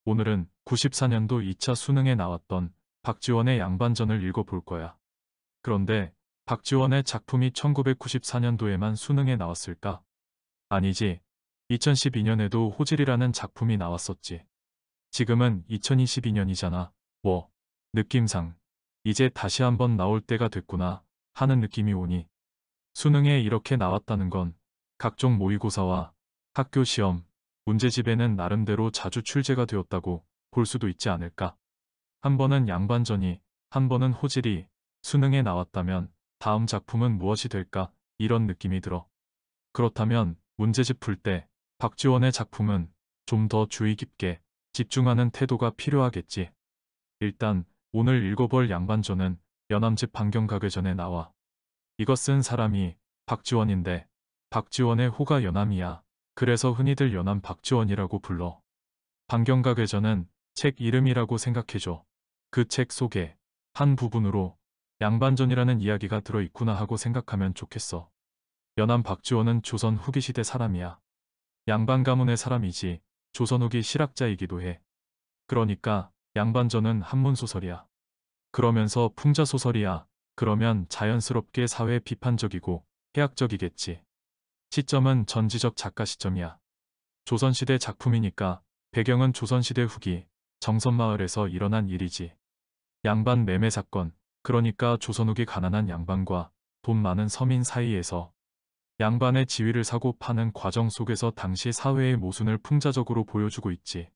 오늘은 94년도 2차 수능에 나왔던 박지원의 양반전을 읽어볼 거야. 그런데 박지원의 작품이 1994년도에만 수능에 나왔을까? 아니지. 2012년에도 호질이라는 작품이 나왔었지. 지금은 2022년이잖아. 느낌상 이제 다시 한번 나올 때가 됐구나 하는 느낌이 오니 수능에 이렇게 나왔다는 건 각종 모의고사와 학교 시험, 문제집에는 나름대로 자주 출제가 되었다고 볼 수도 있지 않을까. 한 번은 양반전이, 한 번은 호질이 수능에 나왔다면 다음 작품은 무엇이 될까? 이런 느낌이 들어. 그렇다면 문제집 풀 때 박지원의 작품은 좀 더 주의 깊게 집중하는 태도가 필요하겠지. 일단 오늘 읽어볼 양반전은 연암집 반경각외전에 나와. 이거 쓴 사람이 박지원인데 박지원의 호가 연암이야. 그래서 흔히들 연암 박지원이라고 불러. 반경각외전은 책 이름이라고 생각해줘. 그 책 속에 한 부분으로 양반전이라는 이야기가 들어있구나 하고 생각하면 좋겠어. 연암 박지원은 조선 후기 시대 사람이야. 양반 가문의 사람이지 조선 후기 실학자이기도 해. 그러니까 양반전은 한문소설이야. 그러면서 풍자소설이야. 그러면 자연스럽게 사회 비판적이고 해학적이겠지. 시점은 전지적 작가 시점이야. 조선시대 작품이니까 배경은 조선시대 후기 정선마을에서 일어난 일이지. 양반 매매 사건, 그러니까 조선 후기 가난한 양반과 돈 많은 서민 사이에서 양반의 지위를 사고 파는 과정 속에서 당시 사회의 모순을 풍자적으로 보여주고 있지.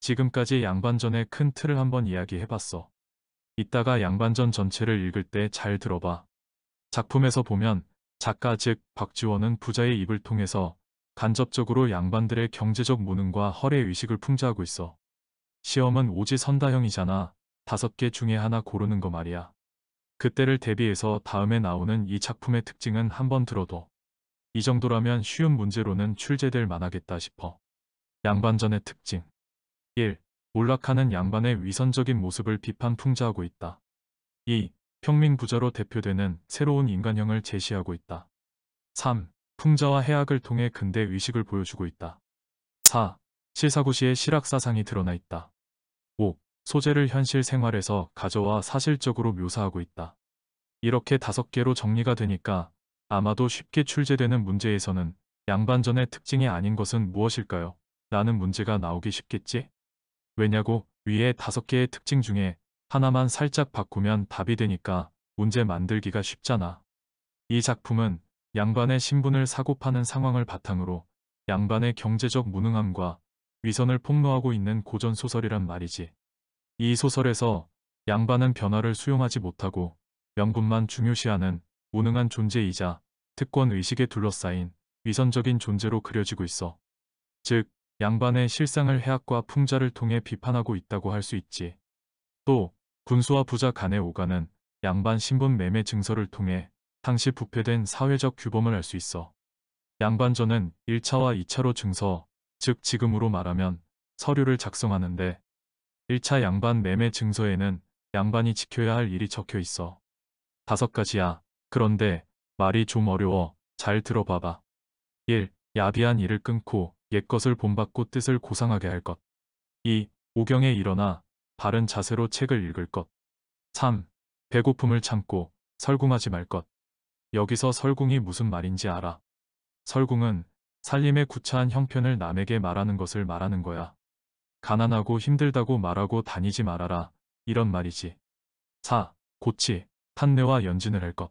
지금까지 양반전의 큰 틀을 한번 이야기해봤어. 이따가 양반전 전체를 읽을 때 잘 들어봐. 작품에서 보면 작가 즉 박지원은 부자의 입을 통해서 간접적으로 양반들의 경제적 무능과 허례의식을 풍자하고 있어. 시험은 오지선다형이잖아. 5개 중에 하나 고르는 거 말이야. 그때를 대비해서 다음에 나오는 이 작품의 특징은 한번 들어도 이 정도라면 쉬운 문제로는 출제될 만하겠다 싶어. 양반전의 특징 1. 몰락하는 양반의 위선적인 모습을 비판 풍자하고 있다. 2. 평민부자로 대표되는 새로운 인간형을 제시하고 있다. 3. 풍자와 해학을 통해 근대 의식을 보여주고 있다. 4. 실사구시의 실학사상이 드러나 있다. 5. 소재를 현실 생활에서 가져와 사실적으로 묘사하고 있다. 이렇게 5개로 정리가 되니까 아마도 쉽게 출제되는 문제에서는 양반전의 특징이 아닌 것은 무엇일까요? 라는 문제가 나오기 쉽겠지? 왜냐고 위에 5개의 특징 중에 하나만 살짝 바꾸면 답이 되니까 문제 만들기가 쉽잖아. 이 작품은 양반의 신분을 사고파는 상황을 바탕으로 양반의 경제적 무능함과 위선을 폭로하고 있는 고전소설이란 말이지. 이 소설에서 양반은 변화를 수용하지 못하고 명분만 중요시하는 무능한 존재이자 특권 의식에 둘러싸인 위선적인 존재로 그려지고 있어. 즉, 양반의 실상을 해학과 풍자를 통해 비판하고 있다고 할 수 있지. 또 군수와 부자 간의 오가는 양반 신분 매매 증서를 통해 당시 부패된 사회적 규범을 알 수 있어. 양반전은 1차와 2차로 증서, 즉 지금으로 말하면 서류를 작성하는데 1차 양반 매매 증서에는 양반이 지켜야 할 일이 적혀 있어. 5가지야. 그런데 말이 좀 어려워. 잘 들어봐봐. 1. 야비한 일을 끊고 옛것을 본받고 뜻을 고상하게 할 것. 2. 오경에 일어나 바른 자세로 책을 읽을 것. 3. 배고픔을 참고 설궁하지 말 것. 여기서 설궁이 무슨 말인지 알아? 설궁은 살림의 구차한 형편을 남에게 말하는 것을 말하는 거야. 가난하고 힘들다고 말하고 다니지 말아라. 이런 말이지. 4. 고치, 탄내와 연진을 할 것.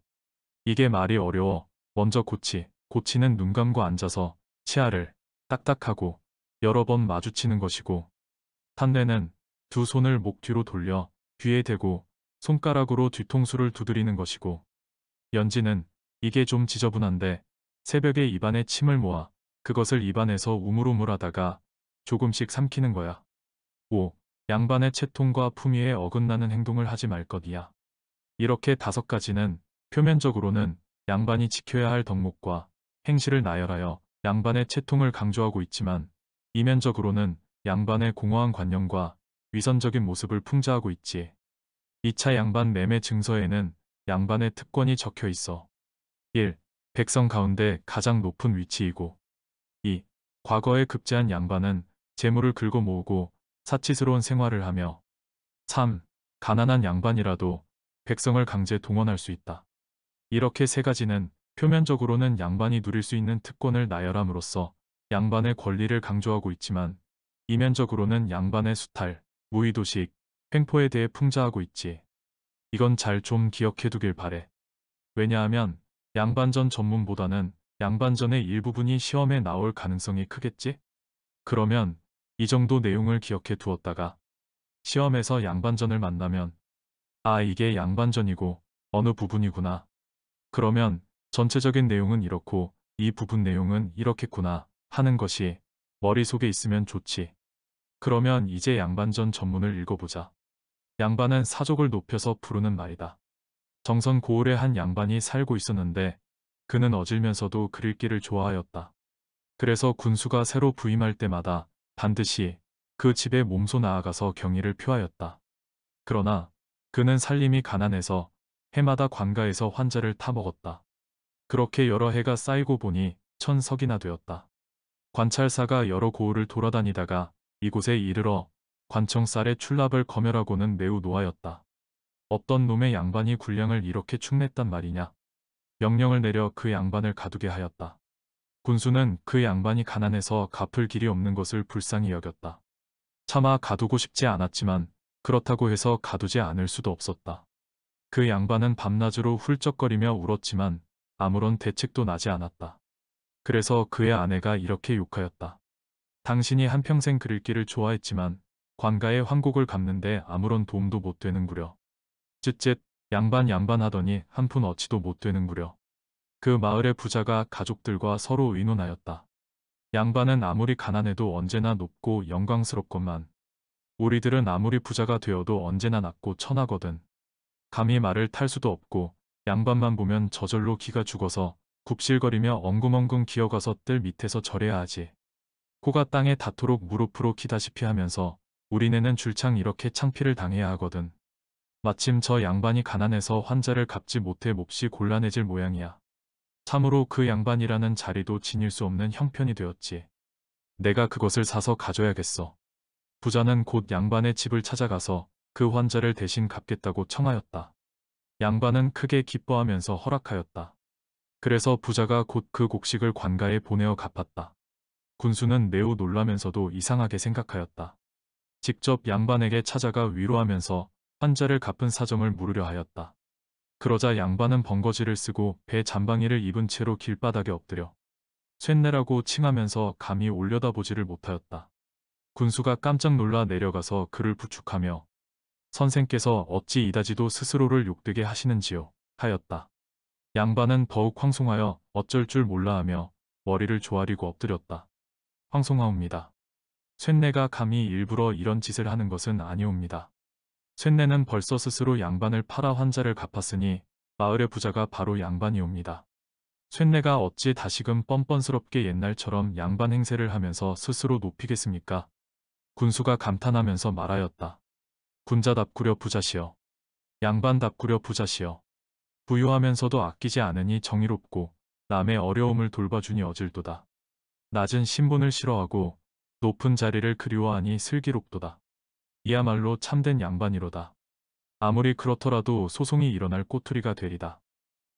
이게 말이 어려워. 먼저 고치, 고치는 눈 감고 앉아서 치아를 딱딱하고 여러 번 마주치는 것이고, 탄내는 두 손을 목 뒤로 돌려 귀에 대고 손가락으로 뒤통수를 두드리는 것이고, 연진은 이게 좀 지저분한데 새벽에 입안에 침을 모아 그것을 입안에서 우물우물하다가 조금씩 삼키는 거야. 5. 양반의 채통과 품위에 어긋나는 행동을 하지 말 것이야. 이렇게 5가지는 표면적으로는 양반이 지켜야 할 덕목과 행실을 나열하여 양반의 채통을 강조하고 있지만 이면적으로는 양반의 공허한 관념과 위선적인 모습을 풍자하고 있지. 2차 양반 매매 증서에는 양반의 특권이 적혀 있어. 1. 백성 가운데 가장 높은 위치이고 2. 과거에 급제한 양반은 재물을 긁어 모으고 사치스러운 생활을 하며 참 가난한 양반이라도 백성을 강제 동원할 수 있다. 이렇게 세 가지는 표면적으로는 양반이 누릴 수 있는 특권을 나열함으로써 양반의 권리를 강조하고 있지만 이면적으로는 양반의 수탈, 무의도식, 횡포에 대해 풍자하고 있지. 이건 잘 좀 기억해 두길 바래. 왜냐하면 양반전 전문보다는 양반전의 일부분이 시험에 나올 가능성이 크겠지? 그러면 이 정도 내용을 기억해 두었다가 시험에서 양반전을 만나면 아, 이게 양반전이고 어느 부분이구나. 그러면 전체적인 내용은 이렇고 이 부분 내용은 이렇겠구나 하는 것이 머릿속에 있으면 좋지. 그러면 이제 양반전 전문을 읽어보자. 양반은 사족을 높여서 부르는 말이다. 정선 고을의 한 양반이 살고 있었는데 그는 어질면서도 글 읽기를 좋아하였다. 그래서 군수가 새로 부임할 때마다 반드시 그 집에 몸소 나아가서 경의를 표하였다. 그러나 그는 살림이 가난해서 해마다 관가에서 환자를 타먹었다. 그렇게 여러 해가 쌓이고 보니 1000석이나 되었다. 관찰사가 여러 고을을 돌아다니다가 이곳에 이르러 관청쌀의 출납을 검열하고는 매우 노하였다. 어떤 놈의 양반이 군량을 이렇게 축냈단 말이냐. 명령을 내려 그 양반을 가두게 하였다. 군수는 그 양반이 가난해서 갚을 길이 없는 것을 불쌍히 여겼다. 차마 가두고 싶지 않았지만 그렇다고 해서 가두지 않을 수도 없었다. 그 양반은 밤낮으로 훌쩍거리며 울었지만 아무런 대책도 나지 않았다. 그래서 그의 아내가 이렇게 욕하였다. 당신이 한평생 글 읽기를 좋아했지만 관가의 환곡을 갚는데 아무런 도움도 못 되는구려. 쯧쯧 양반 하더니 한 푼 어치도 못 되는구려. 그 마을의 부자가 가족들과 서로 의논하였다. 양반은 아무리 가난해도 언제나 높고 영광스럽건만 우리들은 아무리 부자가 되어도 언제나 낮고 천하거든. 감히 말을 탈 수도 없고 양반만 보면 저절로 기가 죽어서 굽실거리며 엉금엉금 기어가서 뜰 밑에서 절해야 하지. 코가 땅에 닿도록 무릎으로 기다시피 하면서 우리네는 줄창 이렇게 창피를 당해야 하거든. 마침 저 양반이 가난해서 환자를 갚지 못해 몹시 곤란해질 모양이야. 참으로 그 양반이라는 자리도 지닐 수 없는 형편이 되었지. 내가 그것을 사서 가져야겠어. 부자는 곧 양반의 집을 찾아가서 그 환자를 대신 갚겠다고 청하였다. 양반은 크게 기뻐하면서 허락하였다. 그래서 부자가 곧 그 곡식을 관가에 보내어 갚았다. 군수는 매우 놀라면서도 이상하게 생각하였다. 직접 양반에게 찾아가 위로하면서 환자를 갚은 사정을 물으려 하였다. 그러자 양반은 번거지를 쓰고 배 잠방이를 입은 채로 길바닥에 엎드려 쇳내라고 칭하면서 감히 올려다보지를 못하였다. 군수가 깜짝 놀라 내려가서 그를 부축하며 선생께서 어찌 이다지도 스스로를 욕되게 하시는지요 하였다. 양반은 더욱 황송하여 어쩔 줄 몰라 하며 머리를 조아리고 엎드렸다. 황송하옵니다. 쇳내가 감히 일부러 이런 짓을 하는 것은 아니옵니다. 쇳내는 벌써 스스로 양반을 팔아 환자를 갚았으니 마을의 부자가 바로 양반이옵니다. 쇳내가 어찌 다시금 뻔뻔스럽게 옛날처럼 양반 행세를 하면서 스스로 높이겠습니까? 군수가 감탄하면서 말하였다. 군자답구려 부자시여. 양반답구려 부자시여. 부유하면서도 아끼지 않으니 정의롭고 남의 어려움을 돌봐주니 어질도다. 낮은 신분을 싫어하고 높은 자리를 그리워하니 슬기롭도다. 이야말로 참된 양반이로다. 아무리 그렇더라도 소송이 일어날 꼬투리가 되리다.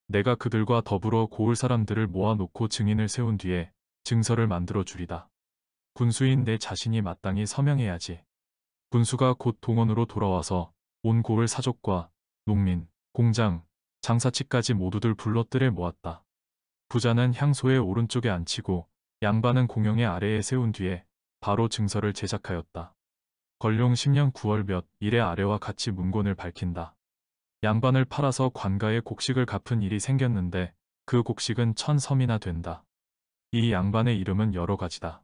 내가 그들과 더불어 고을 사람들을 모아놓고 증인을 세운 뒤에 증서를 만들어 주리다. 군수인 내 자신이 마땅히 서명해야지. 군수가 곧 동원으로 돌아와서 온 고을 사족과 농민, 공장, 장사치까지 모두들 불러 뜰에 모았다. 부자는 향소의 오른쪽에 앉히고 양반은 공영의 아래에 세운 뒤에 바로 증서를 제작하였다. 건룡 10년 9월 몇 일의 아래와 같이 문권을 밝힌다. 양반을 팔아서 관가에 곡식을 갚은 일이 생겼는데 그 곡식은 1000섬이나 된다. 이 양반의 이름은 여러 가지다.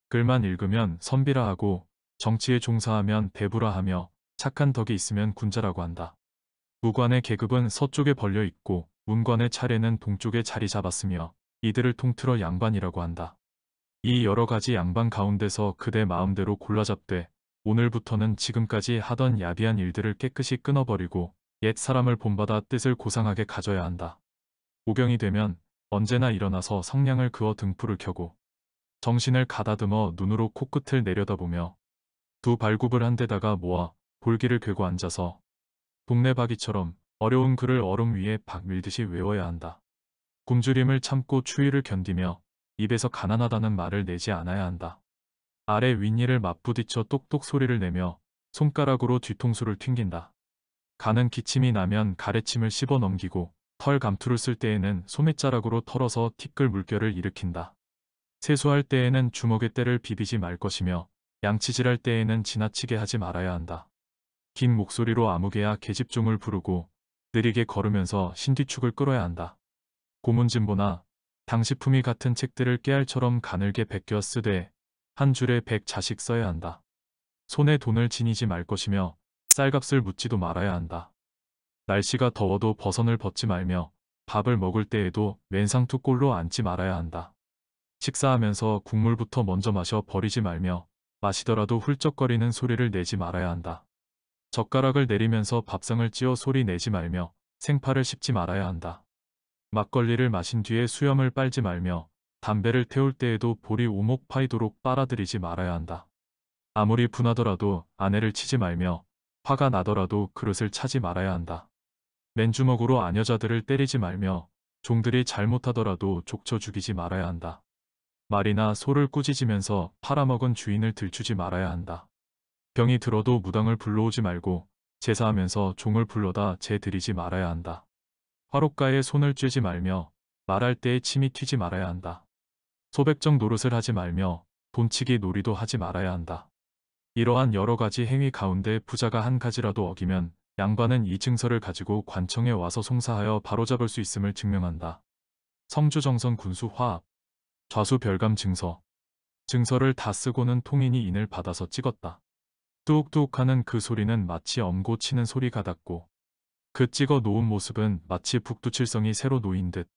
글만 읽으면 선비라 하고 정치에 종사하면 대부라 하며 착한 덕이 있으면 군자라고 한다. 무관의 계급은 서쪽에 벌려 있고 문관의 차례는 동쪽에 자리 잡았으며 이들을 통틀어 양반이라고 한다. 이 여러 가지 양반 가운데서 그대 마음대로 골라잡되 오늘부터는 지금까지 하던 야비한 일들을 깨끗이 끊어버리고 옛 사람을 본받아 뜻을 고상하게 가져야 한다. 오경이 되면 언제나 일어나서 성냥을 그어 등불을 켜고 정신을 가다듬어 눈으로 코끝을 내려다보며 두 발굽을 한 데다가 모아 볼기를 꿰고 앉아서 동네 바기처럼 어려운 글을 얼음 위에 박 밀듯이 외워야 한다. 굶주림을 참고 추위를 견디며 입에서 가난하다는 말을 내지 않아야 한다. 아래 윗니를 맞부딪혀 똑똑 소리를 내며 손가락으로 뒤통수를 튕긴다. 가는 기침이 나면 가래침을 씹어 넘기고 털 감투를 쓸 때에는 소매자락으로 털어서 티끌 물결을 일으킨다. 세수할 때에는 주먹에 때를 비비지 말 것이며 양치질할 때에는 지나치게 하지 말아야 한다. 긴 목소리로 아무개야 계집종을 부르고 느리게 걸으면서 신뒤축을 끌어야 한다. 고문진보나 당시품이 같은 책들을 깨알처럼 가늘게 베껴 쓰되 한 줄에 100자씩 써야 한다. 손에 돈을 지니지 말 것이며 쌀값을 묻지도 말아야 한다. 날씨가 더워도 버선을 벗지 말며 밥을 먹을 때에도 맨상투 꼴로 앉지 말아야 한다. 식사하면서 국물부터 먼저 마셔 버리지 말며 마시더라도 훌쩍거리는 소리를 내지 말아야 한다. 젓가락을 내리면서 밥상을 찧어 소리 내지 말며 생파를 씹지 말아야 한다. 막걸리를 마신 뒤에 수염을 빨지 말며 담배를 태울 때에도 볼이 오목 파이도록 빨아들이지 말아야 한다. 아무리 분하더라도 아내를 치지 말며 화가 나더라도 그릇을 차지 말아야 한다. 맨주먹으로 아녀자들을 때리지 말며 종들이 잘못하더라도 족쳐 죽이지 말아야 한다. 말이나 소를 꾸짖으면서 팔아먹은 주인을 들추지 말아야 한다. 병이 들어도 무당을 불러오지 말고 제사하면서 종을 불러다 제 드리지 말아야 한다. 화롯가에 손을 쬐지 말며 말할 때에 침이 튀지 말아야 한다. 소백정 노릇을 하지 말며 돈치기 놀이도 하지 말아야 한다. 이러한 여러 가지 행위 가운데 부자가 한 가지라도 어기면 양반은 이 증서를 가지고 관청에 와서 송사하여 바로잡을 수 있음을 증명한다. 성주정선 군수 화합 좌수 별감 증서 증서를 다 쓰고는 통인이 인을 받아서 찍었다. 뚝뚝 하는 그 소리는 마치 엄고 치는 소리 같았고 그 찍어 놓은 모습은 마치 북두칠성이 새로 놓인 듯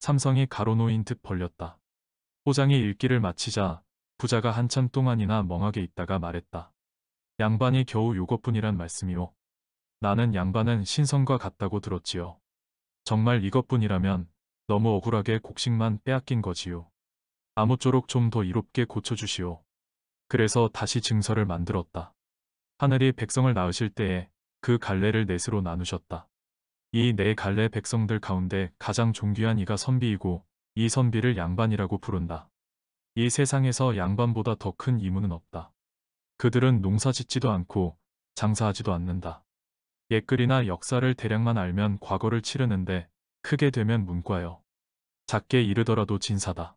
삼성이 가로 놓인 듯 벌렸다. 호장이 읽기를 마치자 부자가 한참 동안이나 멍하게 있다가 말했다. 양반이 겨우 요것뿐이란 말씀이오. 나는 양반은 신성과 같다고 들었지요. 정말 이것뿐이라면 너무 억울하게 곡식만 빼앗긴 거지요. 아무쪼록 좀 더 이롭게 고쳐주시오. 그래서 다시 증서를 만들었다. 하늘이 백성을 낳으실 때에 그 갈래를 넷으로 나누셨다. 이 네 갈래 백성들 가운데 가장 존귀한 이가 선비이고 이 선비를 양반이라고 부른다. 이 세상에서 양반보다 더 큰 이무는 없다. 그들은 농사짓지도 않고 장사하지도 않는다. 옛글이나 역사를 대략만 알면 과거를 치르는데 크게 되면 문과요. 작게 이르더라도 진사다.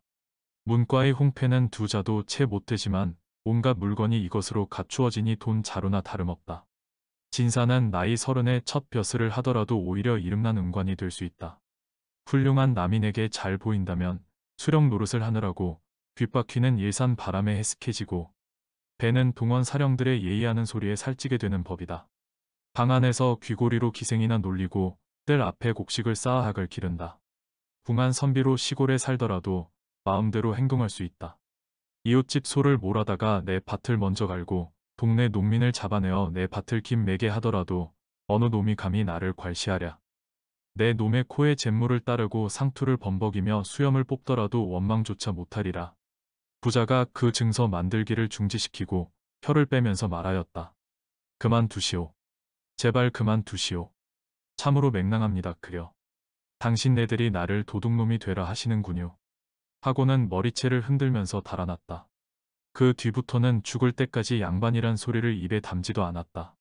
문과의 홍패는 두 자도 채 못되지만 온갖 물건이 이것으로 갖추어지니 돈 자루나 다름없다. 진사는 나이 30에 첫 벼슬을 하더라도 오히려 이름난 은관이 될 수 있다. 훌륭한 남인에게 잘 보인다면 수령 노릇을 하느라고 뒷바퀴는 일산 바람에 해스케지고 배는 동원 사령들의 예의하는 소리에 살찌게 되는 법이다. 방 안에서 귀고리로 기생이나 놀리고 뜰 앞에 곡식을 쌓아 학을 기른다. 궁한 선비로 시골에 살더라도 마음대로 행동할 수 있다. 이웃집 소를 몰아다가 내 밭을 먼저 갈고 동네 농민을 잡아내어 내 밭을 김매게 하더라도 어느 놈이 감히 나를 괄시하랴. 내 놈의 코에 잿물을 따르고 상투를 범벅이며 수염을 뽑더라도 원망조차 못하리라. 부자가 그 증서 만들기를 중지시키고 혀를 빼면서 말하였다. 그만두시오. 제발 그만두시오. 참으로 맹랑합니다 그려. 당신네들이 나를 도둑놈이 되라 하시는군요. 하고는 머리채를 흔들면서 달아났다. 그 뒤부터는 죽을 때까지 양반이란 소리를 입에 담지도 않았다.